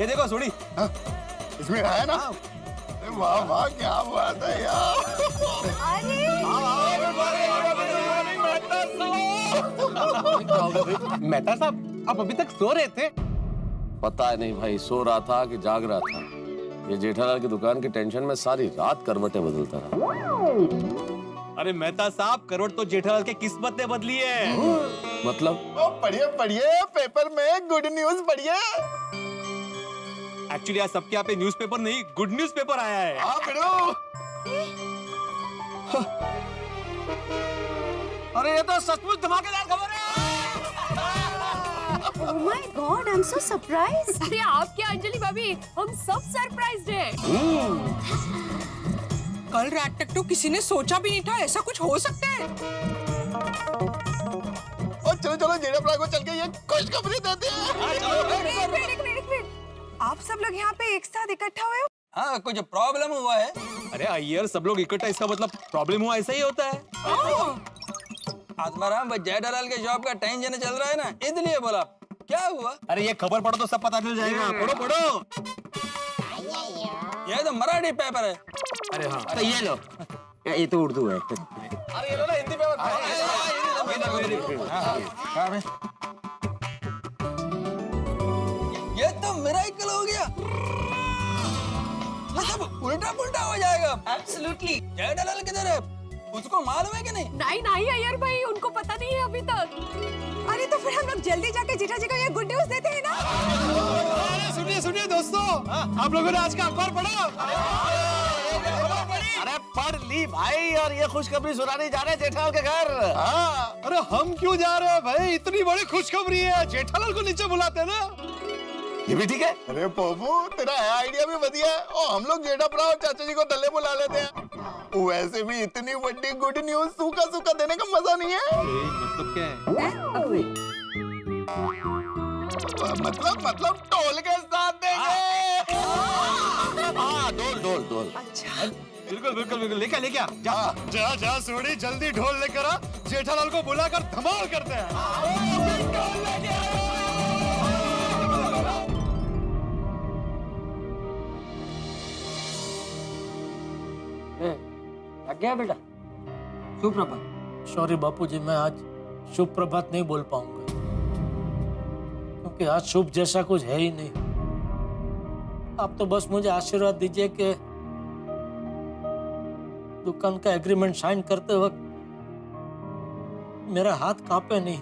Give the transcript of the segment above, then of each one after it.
ये देखो सोडी। हाँ, इसमें है ना? वाह वाह क्या बात है यार। मेहता साहब आप अभी तक सो रहे थे? पता नहीं भाई, सो रहा था कि जाग रहा था। ये जेठालाल की दुकान की टेंशन में सारी रात करवटें बदलता रहा। अरे मेहता साहब, करवट तो जेठालाल के किस्मत ने बदली है। मतलब? पढ़िए पढ़िए, पेपर में गुड न्यूज पढ़िए। एक्चुअली आज सबके यहाँ पे न्यूज़पेपर नहीं, गुड न्यूज पेपर आया है। हाँ पढ़ो। अरे ये तो सचमुच धमाकेदार खबर है। Oh my God, I'm so surprised. अरे आपके अंजलि भाभी, हम सब सरप्राइज्ड हैं। कल रात तक तो किसी ने सोचा भी नहीं था ऐसा कुछ हो सकता है। और चलो चलो जेठालाल को चल के ये खुशखबरी देते हैं। एक मिनट। आप सब लोग यहाँ पे एक साथ इकट्ठा हुए हो? हाँ, कुछ प्रॉब्लम हुआ है। अरे अय्यर, सब लोग इकट्ठा, इसका मतलब प्रॉब्लम हुआ, ऐसा ही होता है। आत्माराम, जेठालाल के जॉब का टेंशन चल रहा है ना, इसलिए बोला। क्या हुआ? अरे ये खबर पढ़ो तो सब पता चल जाएगा। पढ़ो पढ़ो। ये तो मराठी पेपर है। अरे हाँ, तो ये लो, ये तो उर्दू है। अरे ये लो ना हिंदी पेपर। ये तो मिरेकल हो गया। ये सब उल्टा पुल्टा हो जाएगा। एब्सोल्युटली। जेठालाल किधर है? उसको मालूम है कि नहीं? नहीं अय्यर भाई, उनको पता नहीं है अभी तक। अरे तो फिर हम लोग जल्दी जाके जेठा जी को ये गुड न्यूज देते हैं ना? अरे सुनिए सुनिए दोस्तों, आप लोगों ने आज का अखबार पढ़ा? अरे पढ़ ली भाई, और ये खुशखबरी सुनाने जा रहे हैं जेठालाल के घर। हाँ। अरे हम क्यों जा रहे हैं भाई? इतनी बड़ी खुशखबरी है, जेठालाल को नीचे बुलाते हैं ना। ये भी ठीक है। अरे पप्पू, तेरा आइडिया भी बढ़िया है। और हम लोग जेठाप्रा और चाचा जी को थल्ले बुला लेते हैं। वैसे भी इतनी बड़ी गुड न्यूज सूखा सूखा देने का मजा नहीं है। मतलब क्या है? मतलब टोल के साथ देंगे। हाँ, डोल। अच्छा। बिल्कुल बिल्कुल बिल्कुल, लेके आ। जा सोडी, जल्दी ढोल लेकर आ। जेठालाल को बुलाकर धमाल करते हैं। क्या बेटा? सुप्रभात। सॉरी बापूजी, मैं आज शुभ प्रभात नहीं बोल पाऊंगा क्योंकि आज शुभ जैसा कुछ है ही नहीं। आप तो बस मुझे आशीर्वाद दीजिए कि दुकान का एग्रीमेंट साइन करते वक्त मेरा हाथ कांपे नहीं।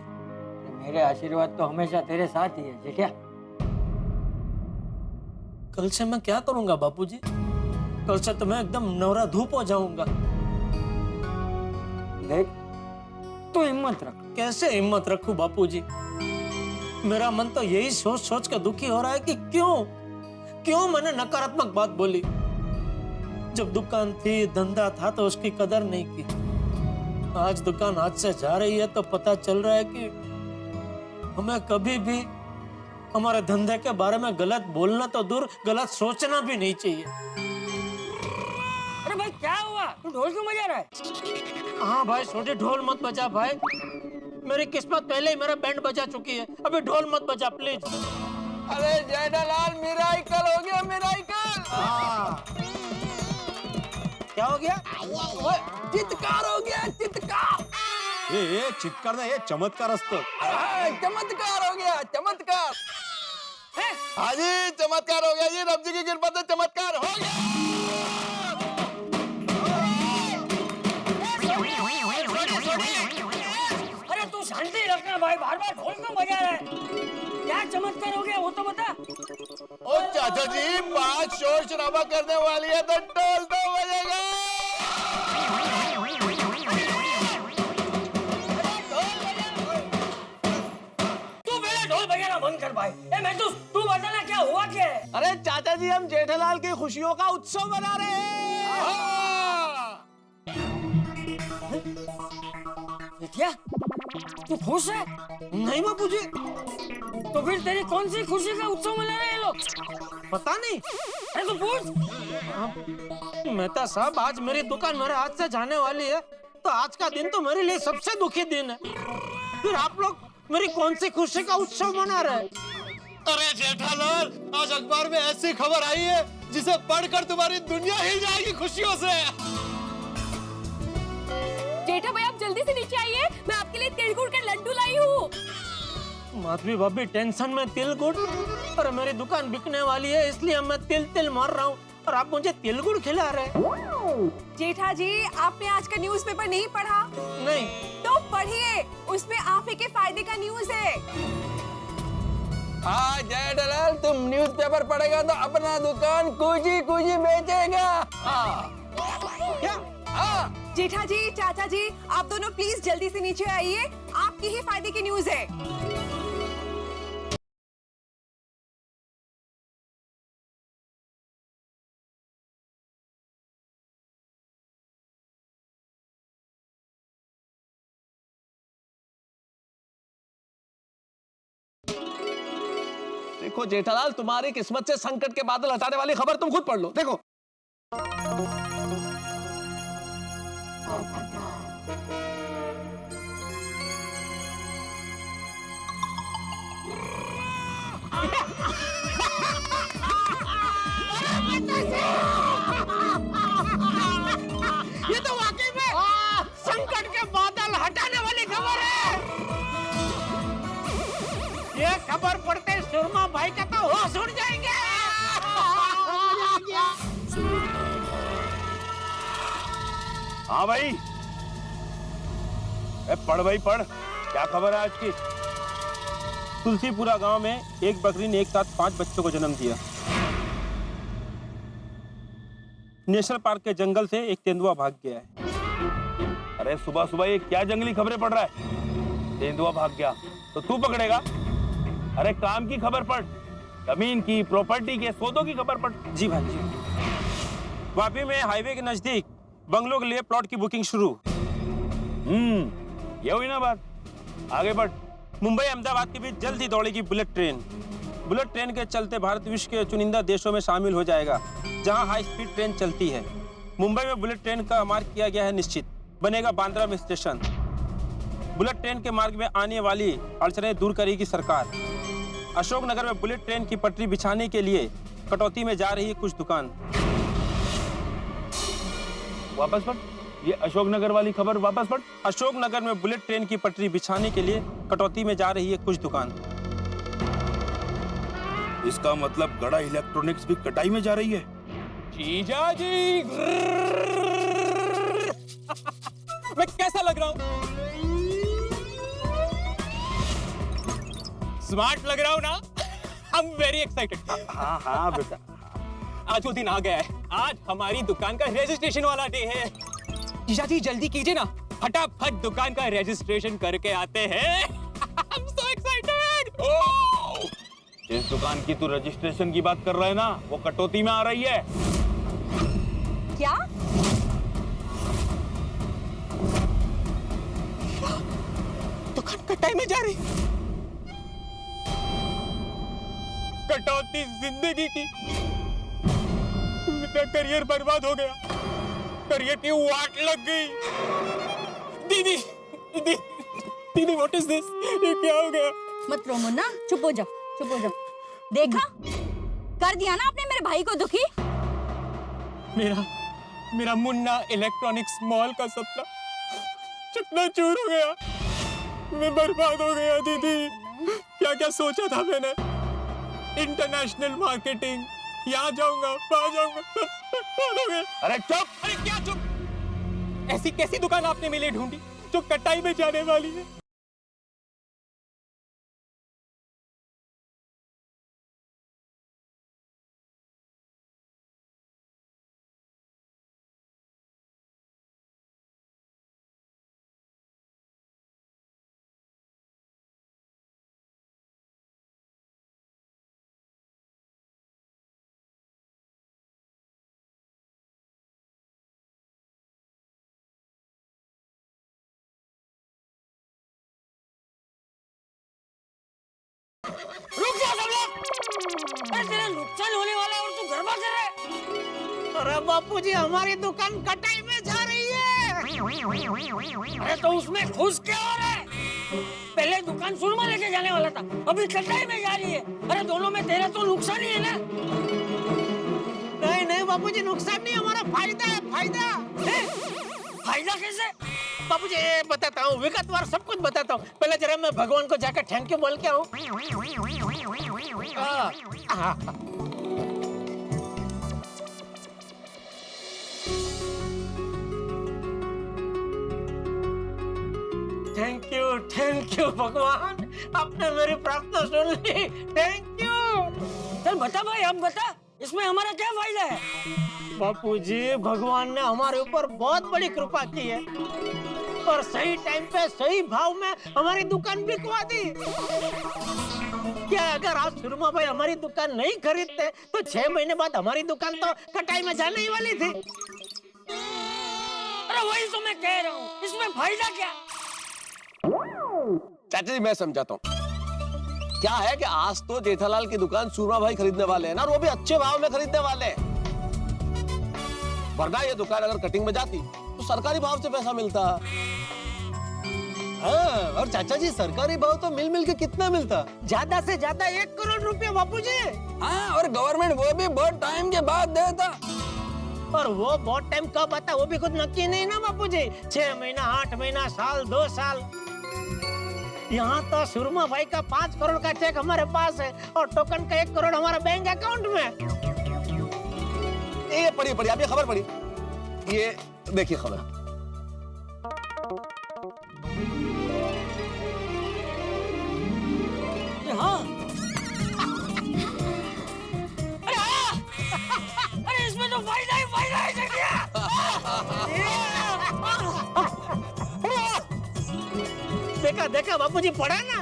मेरे आशीर्वाद तो हमेशा तेरे साथ ही है जेठा। कल से मैं क्या करूंगा बापूजी? कल से तो मैं एकदम नवरा धूप हो जाऊंगा। देख, तू हिम्मत रख। कैसे हिम्मत रखूं बापूजी? मेरा मन तो यही सोच सोच कर दुखी हो रहा है कि क्यों मैंने नकारात्मक बात बोली। जब दुकान थी, धंधा था तो उसकी कदर नहीं की। आज दुकान हाथ से जा रही है तो पता चल रहा है कि हमें कभी भी हमारे धंधे के बारे में गलत बोलना तो दूर, गलत सोचना भी नहीं चाहिए। अरे भाई क्या हुआ? तू ढोल क्यों बजा रहा है? हाँ भाई, छोटे ढोल मत बजा भाई। मेरी किस्मत पहले ही मेरा बैंड बजा चुकी है, अभी ढोल मत बजा प्लीज। अरे जेठालाल, मिरेकल हो गया, मिरेकल। क्या हो गया? चित्कार हो गया, चित्कार। ये चित्कार ना, ये चमत्कार असतो। चमत्कार हो गया, चमत्कार। हाँ जी, चमत्कार हो गया। ये रब जी की कृपा से चमत्कार हो गया। अरे तू शांति रखना भाई, बार बार ढोल क्यों बजा रहा है? क्या चमत्कार हो गया वो तो बता। ओ चाचा जी, बात शोर शराबा करने वाली है तो ढोल तो बजेगा। तू पहले ढोल बजाना बंद कर भाई। मैं तू बताना क्या हुआ क्या है? अरे चाचा जी, हम जेठालाल की खुशियों का उत्सव मना रहे हैं। क्या तू खुश है? नहीं बापूजी। तो फिर तेरी कौन सी खुशी का उत्सव मना रहे हैं लोग? पता नहीं। अरे तो पूछ। मेहता साहब, आज मेरी दुकान मेरे हाथ से जाने वाली है तो आज का दिन तो मेरे लिए सबसे दुखी दिन है। फिर आप लोग मेरी कौन सी खुशी का उत्सव मना रहे हैं? अरे जेठालाल, आज अखबार में ऐसी खबर आई है जिसे पढ़कर तुम्हारी दुनिया हिल जाएगी खुशियों से। जेठा भाई आप जल्दी से नीचे आइए, मैं आपके लिए तिल गुड़ के लड्डू लाई हूँ। माधवी भाभी टेंशन में तिल गुड़, और मेरी दुकान बिकने वाली है इसलिए मैं तिल तिल मार रहा हूँ और आप मुझे तिल गुड़ खिला रहे। जेठा जी, आपने आज का न्यूज़पेपर नहीं पढ़ा? नहीं। तो पढ़िए, उसमें आप ही के फायदे का न्यूज़ है। हाँ जेठालाल, तुम न्यूज़पेपर पढ़ेगा तो अपना दुकान कुजी कुजी बेचेगा। क्या? जेठा जी, चाचा जी, आप दोनों प्लीज जल्दी से नीचे आइए, आपकी ही फायदे की न्यूज़ है। देखो जेठालाल, तुम्हारी किस्मत से संकट के बादल हटाने वाली खबर तुम खुद पढ़ लो। देखो ये तो वाकई में संकट के बादल हटाने वाली खबर है। ये खबर पढ़ते सुरमा भाई का तो होश उड़ जाएंगे। हाँ भाई, पढ़ भाई पढ़, क्या खबर है आज की? तुलसीपुरा गांव में एक बकरी ने एक साथ 5 बच्चों को जन्म दिया। नेशनल पार्क के जंगल से एक तेंदुआ भाग गया है। अरे सुबह सुबह ये क्या जंगली खबरें पढ़ रहा है? तेंदुआ भाग गया तो तू पकड़ेगा? अरे काम की खबर पढ़, जमीन की, प्रॉपर्टी के, सौदों की खबर पढ़। जी भाई जी। वापी में हाईवे के नजदीक बंगलों के लिए प्लॉट की बुकिंग शुरू। ये हुई ना बात, आगे बढ़। मुंबई अहमदाबाद के बीच जल्द ही दौड़ेगी बुलेट ट्रेन। बुलेट ट्रेन के चलते भारत विश्व के चुनिंदा देशों में शामिल हो जाएगा जहां हाई स्पीड ट्रेन चलती है। मुंबई में बुलेट ट्रेन का मार्ग किया गया है निश्चित, बनेगा बांद्रा में स्टेशन। बुलेट ट्रेन के मार्ग में आने वाली अड़चनें दूर करेगी सरकार। अशोकनगर में बुलेट ट्रेन की पटरी बिछाने के लिए कटौती में जा रही है कुछ दुकान। वापस पढ़, ये अशोकनगर वाली खबर वापस पढ़। अशोकनगर में बुलेट ट्रेन की पटरी बिछाने के लिए कटौती में जा रही है कुछ दुकान। इसका मतलब गड़ा इलेक्ट्रॉनिक्स भी कटाई में जा रही है। जीजा जी मैं कैसा लग रहा हूँ? स्मार्ट लग रहा हूँ ना? I'm very excited। हाँ हाँ बेटा, आज वो दिन आ गया है। आज हमारी दुकान का रजिस्ट्रेशन वाला डे है। जीजा जी जल्दी कीजिए ना, फटाफट दुकान का रजिस्ट्रेशन करके आते हैं। I'm so excited। जिस दुकान की तू रजिस्ट्रेशन की बात कर रहा है ना, वो कटौती में आ रही है। क्या? दुकान कटाई में जा रही। कटौती जिंदगी की। मेरा करियर बर्बाद हो गया, करियर की वाट लग गई। दीदी दीदी दीदी व्हाट इज दिस? ये क्या हो गया? मत रो मुन्ना, चुप हो जा, चुप हो जा। देखा, कर दिया ना आपने मेरे भाई को दुखी। मेरा मुन्ना इलेक्ट्रॉनिक्स मॉल का सपना चकनाचूर हो गया। मैं बर्बाद हो गया दीदी। क्या क्या सोचा था मैंने, इंटरनेशनल मार्केटिंग, यहाँ जाऊंगा वहाँ जाऊंगा, बर्बाद हो गया। अरे चुप! अरे क्या चुप? ऐसी कैसी दुकान आपने मेरे लिए ढूंढी जो कटाई में जाने वाली है? रुक जा सब लोग। अरे तेरा नुकसान होने वाला है और तू गरबा कर रहा है। अरे बापूजी, हमारी दुकान कटाई में जा रही है। अरे तो उसमें खुश क्या हो रहा है? पहले दुकान सुरमा लेके जाने वाला था, अभी कटाई में जा रही है। अरे दोनों में तेरा तो नुकसान ही है ना। नहीं नहीं बापूजी, नुकसान नहीं, हमारा फायदा है, फायदा। फायदा कैसे? बापूजी बताता हूँ, विगतवार सब कुछ बताता हूँ। पहले जरा मैं भगवान को जाकर थैंक यू बोल के आऊँ। थैंक यू भगवान, आपने मेरी प्रार्थना सुन ली। Thank you. चल बता भाई, अब बता, इसमें हमारा क्या फायदा है? बापूजी, भगवान ने हमारे ऊपर बहुत बड़ी कृपा की है और सही टाइम पे सही भाव में हमारी दुकान बिकवा दी। क्या अगर आज सुरमा भाई हमारी दुकान नहीं खरीदते तो 6 महीने बाद हमारी दुकान तो कटाई में जाने ही वाली थी। अरे वही तो मैं कह रहा हूँ, इसमें फायदा क्या? चाचा जी मैं समझाता हूँ। क्या है कि आज तो जेठालाल की दुकान सुरमा भाई खरीदने वाले हैं ना, और वो भी अच्छे भाव में खरीदने वाले हैं। वरना ये दुकान अगर कटिंग में जाती तो सरकारी भाव से पैसा मिलता। हाँ, और चाचा जी सरकारी भाव तो मिल के कितना मिलता? ज्यादा से ज्यादा 1 करोड़ रुपया बापूजी। हाँ, और गवर्नमेंट वो भी बहुत टाइम के बाद देता। और वो बहुत टाइम कब आता वो भी कुछ नक्की नहीं ना बापूजी। 6 महीना, 8 महीना, साल, 2 साल। यहाँ तो सुरमा भाई का 5 करोड़ का चेक हमारे पास है और टोकन का 1 करोड़ हमारा बैंक अकाउंट में। ये पढ़ी आप ये खबर पढ़ी, ये देखिए खबर। हाँ। अरे इसमें तो फायदा ही फायदा है। देखा बापूजी, पढ़ा ना।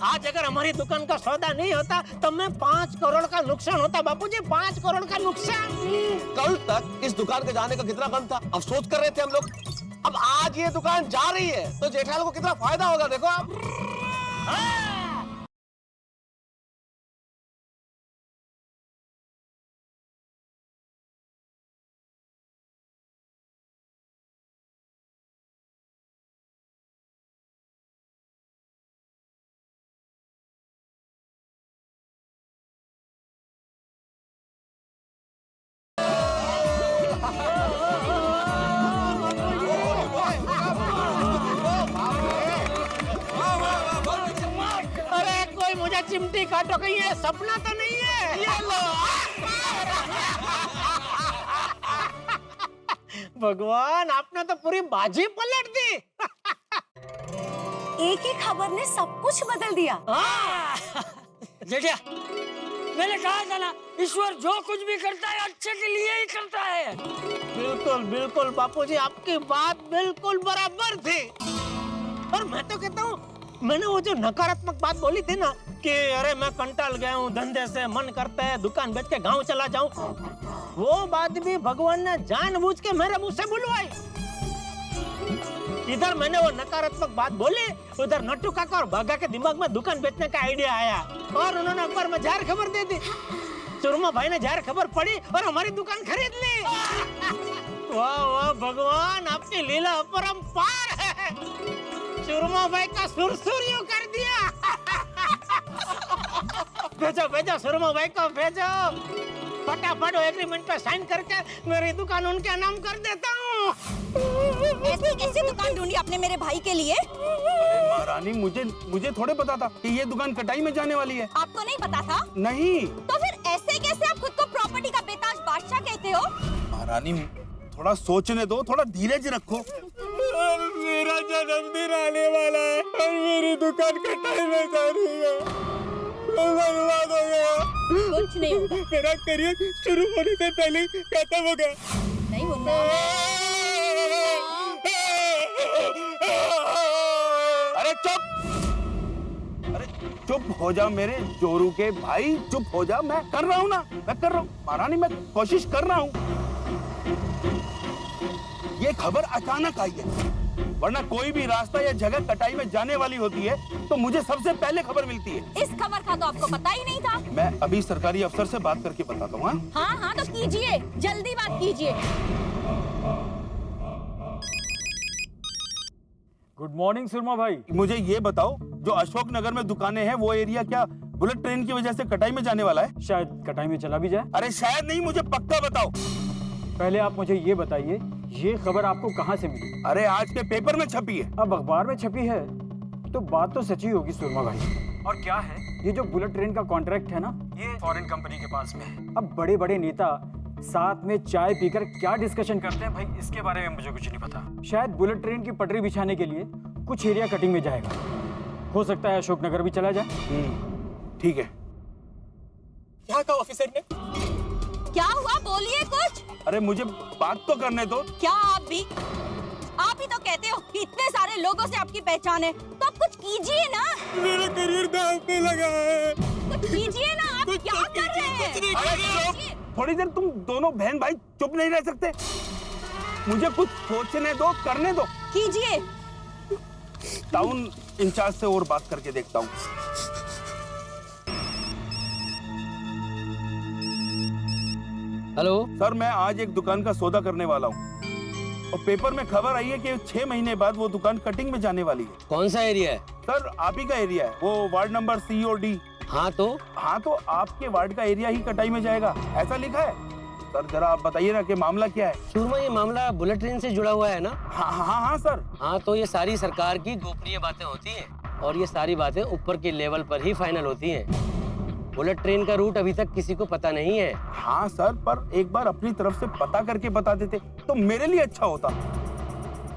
आज अगर हमारी दुकान का सौदा नहीं होता तो मैं 5 करोड़ का नुकसान होता बापूजी, 5 करोड़ का नुकसान। कल तक इस दुकान के जाने का कितना कम था, अफसोस कर रहे थे हम लोग। अब आज ये दुकान जा रही है तो जेठालाल को कितना फायदा होगा, देखो आप। मुझे चिमटी काटो, कहीं ये सपना तो नहीं है? ये लो। भगवान, आपने तो पूरी बाजी पलट दी। एक ही खबर ने सब कुछ बदल दिया। जेठिया, मैंने कहा था ना, ईश्वर जो कुछ भी करता है अच्छे के लिए ही करता है। बिल्कुल बिल्कुल बापूजी, आपकी बात बिल्कुल बराबर थी। और मैं तो कहता हूँ, मैंने वो जो नकारात्मक बात बोली थी ना कि अरे मैं कंटाल गया हूँ धंधे से, मन करता है दुकान बेच के गांव चला जाऊं, वो बात भी भगवान ने जानबूझ के मेरे मुंह से बुलवाई। इधर मैंने वो नकारात्मक बात बोली, उधर नट्टू काका और भागा के दिमाग में दुकान बेचने का आइडिया आया और उन्होंने अखबार में जाहिर खबर दे दी। सुरमा भाई ने जाहिर खबर पढ़ी और हमारी दुकान खरीद ली। वाह वाह भगवान, आपकी लीला अपरंपार है। सुरमा भाई का सुरसुरियों कर दिया। भेजो सुरमा भाई को भेजो, फटाफट एग्रीमेंट पे साइन करके मेरी दुकान उनके नाम कर देता हूँ। ऐसी कैसी दुकान ढूंढी आपने मेरे भाई के लिए? महारानी, मुझे थोड़े पता था कि ये दुकान कटाई में जाने वाली है। आपको नहीं पता था? नहीं। तो फिर ऐसे कैसे आप खुद को प्रॉपर्टी का बेताज बादशाह कहते हो? महारानी, थोड़ा सोचने दो, थोड़ा धीरज रखो। मेरा जन्मदिन आने वाला है और मेरी दुकान कटाई में जा रही है। बर्बाद हो गया। कुछ नहीं होगा। मेरा करियर शुरू होने से पहले खत्म हो गया। नहीं होगा। अरे चुप! अरे चुप हो जा मेरे जोरू के भाई, चुप हो जा। मैं कर रहा हूँ ना, मैं कर रहा हूँ महारानी, मैं कोशिश कर रहा हूँ। ये खबर अचानक आई है, वरना कोई भी रास्ता या जगह कटाई में जाने वाली होती है तो मुझे सबसे पहले खबर मिलती है। इस खबर का तो आपको पता ही नहीं था। मैं अभी सरकारी अफसर से बात करके बताता हूँ। हाँ हाँ तो कीजिए, जल्दी बात कीजिए। गुड मॉर्निंग सुरमा भाई। मुझे ये बताओ, जो अशोक नगर में दुकानें हैं वो एरिया क्या बुलेट ट्रेन की वजह से कटाई में जाने वाला है? शायद कटाई में चला भी जाए। अरे शायद नहीं, मुझे पक्का बताओ। पहले आप मुझे ये बताइए, ये खबर आपको कहाँ से मिली? अरे आज के पेपर में छपी है। अब अखबार में छपी है तो बात तो सच्ची होगी सुरमा भाई। और क्या है, ये जो बुलेट ट्रेन का कॉन्ट्रैक्ट है ना, ये फॉरेन कंपनी के पास में है। अब बड़े बड़े नेता साथ में चाय पीकर क्या डिस्कशन करते हैं भाई, इसके बारे में मुझे कुछ नहीं पता। शायद बुलेट ट्रेन की पटरी बिछाने के लिए कुछ एरिया कटिंग में जाएगा। हो सकता है अशोक नगर भी चला जाए। ठीक है। क्या कहा ऑफिसर ने? क्या हुआ, बोलिए कुछ। अरे मुझे बात तो करने दो। क्या आप ही तो कहते हो कि इतने सारे लोगों से आपकी पहचान है, तो आप कुछ कीजिए ना। मेरा करियर दांव पे लगा है। कुछ कीजिए ना, आप क्या कर रहे हैं? अरे थोड़ी देर तुम दोनों बहन भाई चुप नहीं रह सकते? मुझे कुछ सोचने दो, करने दो। कीजिए। टाउन इंचार्ज से और बात करके देखता हूँ। हेलो सर, मैं आज एक दुकान का सौदा करने वाला हूँ और पेपर में खबर आई है कि 6 महीने बाद वो दुकान कटिंग में जाने वाली है। कौन सा एरिया है? सर आप ही का एरिया है, वो वार्ड नंबर C और D। हाँ तो आपके वार्ड का एरिया ही कटाई में जाएगा, ऐसा लिखा है। सर जरा आप बताइए ना कि मामला क्या है? सुरमा, ये मामला बुलेट ट्रेन से जुड़ा हुआ है ना? हाँ सर। हाँ तो ये सारी सरकार की गोपनीय बातें होती हैं और ये सारी बातें ऊपर के लेवल पर ही फाइनल होती हैं। बुलेट ट्रेन का रूट अभी तक किसी को पता नहीं है। हाँ सर, पर एक बार अपनी तरफ से पता करके बता देते तो मेरे लिए अच्छा होता।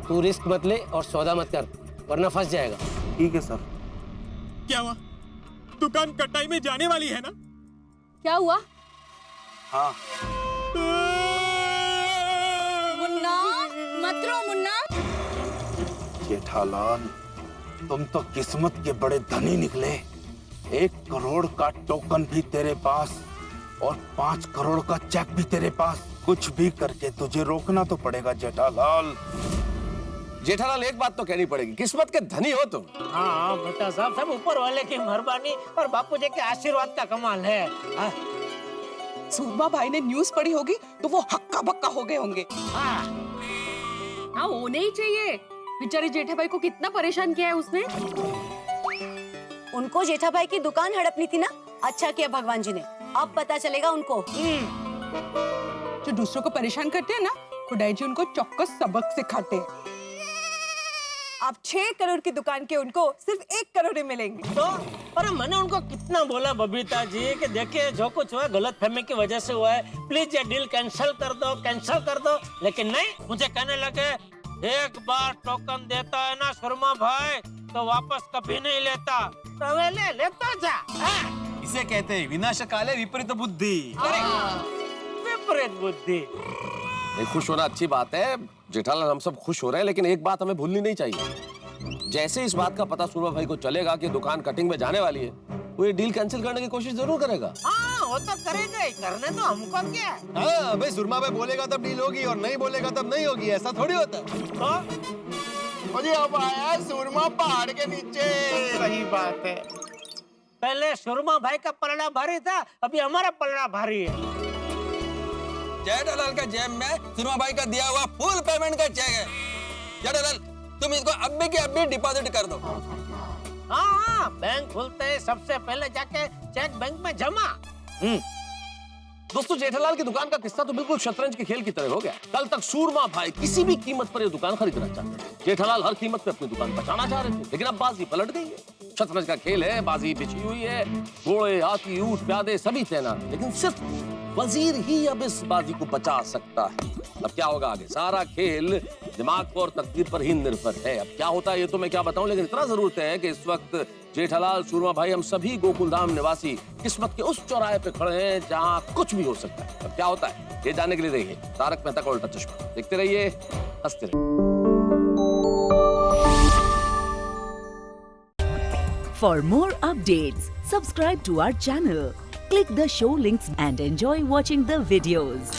तू रिस्क मत ले और सौदा मत कर, वरना फंस जाएगा। ठीक है सर। क्या हुआ? दुकान कटाई में जाने वाली है ना? क्या हुआ? हाँ। मुन्ना, मत रो मुन्ना। जेठालाल, तुम तो किस्मत के बड़े धनी निकले। 1 करोड़ का टोकन भी तेरे पास और 5 करोड़ का चेक भी तेरे पास। कुछ भी करके तुझे रोकना तो पड़ेगा जेठालाल। जेठालाल, एक बात तो कहनी पड़ेगी, किस्मत के धनी हो तुम। हाँ बेटा साहब, सब ऊपर वाले की मेहरबानी और बापूजी के आशीर्वाद का कमाल है। सूरमा भाई ने न्यूज़ पढ़ी होगी तो वो हक्का बक्का हो गए होंगे। हाँ, होने ही चाहिए। बेचारे जेठा भाई को कितना परेशान किया है उसने। उनको जेठा भाई की दुकान हड़पनी थी ना, अच्छा किया भगवान जी ने। अब पता चलेगा उनको। जो दूसरों को परेशान करते हैं ना, खुदाई जी उनको चौक्कस सबक सिखाते हैं। अब 6 करोड़ की दुकान के उनको सिर्फ 1 करोड़ ही मिलेंगे। तो अरे मैंने उनको कितना बोला बबीता जी कि देखिए जो कुछ हुआ गलत फहमी की वजह से हुआ है, प्लीज ये डील कैंसिल कर दो। लेकिन नहीं, मुझे कहने लगे एक बार टोकन देता है ना सुरमा भाई तो वापस कभी नहीं लेता। तो ले लेता जा। इसे कहते हैं विनाशकाले विपरीत बुद्धि। विपरीत बुद्धि। नहीं, खुश होना अच्छी बात है जेठालाल, हम सब खुश हो रहे हैं, लेकिन एक बात हमें भूलनी नहीं चाहिए। जैसे इस बात का पता सुरमा भाई को चलेगा कि दुकान कटिंग में जाने वाली है, वो ये डील कैंसिल करने की कोशिश जरूर करेगा। हाँ वो तो करेगा ही, करने तो हमको क्या। हाँ भाई, सुरमा भाई बोलेगा तब डील होगी और नहीं बोलेगा तब नहीं होगी, ऐसा थोड़ी होता है। तो अब आया सुरमा पहाड़ के नीचे। सही बात है। पहले सुरमा भाई का पलड़ा भारी था, अभी हमारा पलड़ा भारी है। जेठालाल का जेब में सुरमा भाई का दिया हुआ फुल पेमेंट का चेक है। जेठालाल, तुम इसको अभी के अभी डिपॉजिट कर दो। हाँ, बैंक खुलते ही सबसे पहले जाके चेक बैंक में जमा। दोस्तों, जेठालाल की दुकान का किस्सा तो बिल्कुल शतरंज के खेल की तरह हो गया। कल तक सूरमा भाई किसी भी कीमत पर ये दुकान खरीदना चाहते थे। जेठालाल हर कीमत पे अपनी दुकान बचाना चाह रहे थे, लेकिन अब बाजी पलट गई है। शतरंज का खेल है, बाजी बिछी हुई है, घोड़े हाथी ऊंट प्यादे सभी तैनात, लेकिन सिर्फ वजीर ही अब इस बाजी को बचा सकता है। अब क्या होगा आगे? सारा खेल दिमाग पर और तकदीर पर ही निर्भर है। अब क्या होता है ये तो मैं क्या बताऊं, लेकिन इतना जरूर है कि इस वक्त जेठालाल, सूरमा भाई, हम सभी गोकुलधाम निवासी किस्मत के उस चौराहे पे खड़े हैं जहां कुछ भी हो सकता है। अब क्या होता है ये जानने के लिए देखिए तारक मेहता का उल्टा चश्मा। देखते रहिए, हंसते रहिए। For more updates, subscribe to our channel, click the show links and enjoy watching the videos.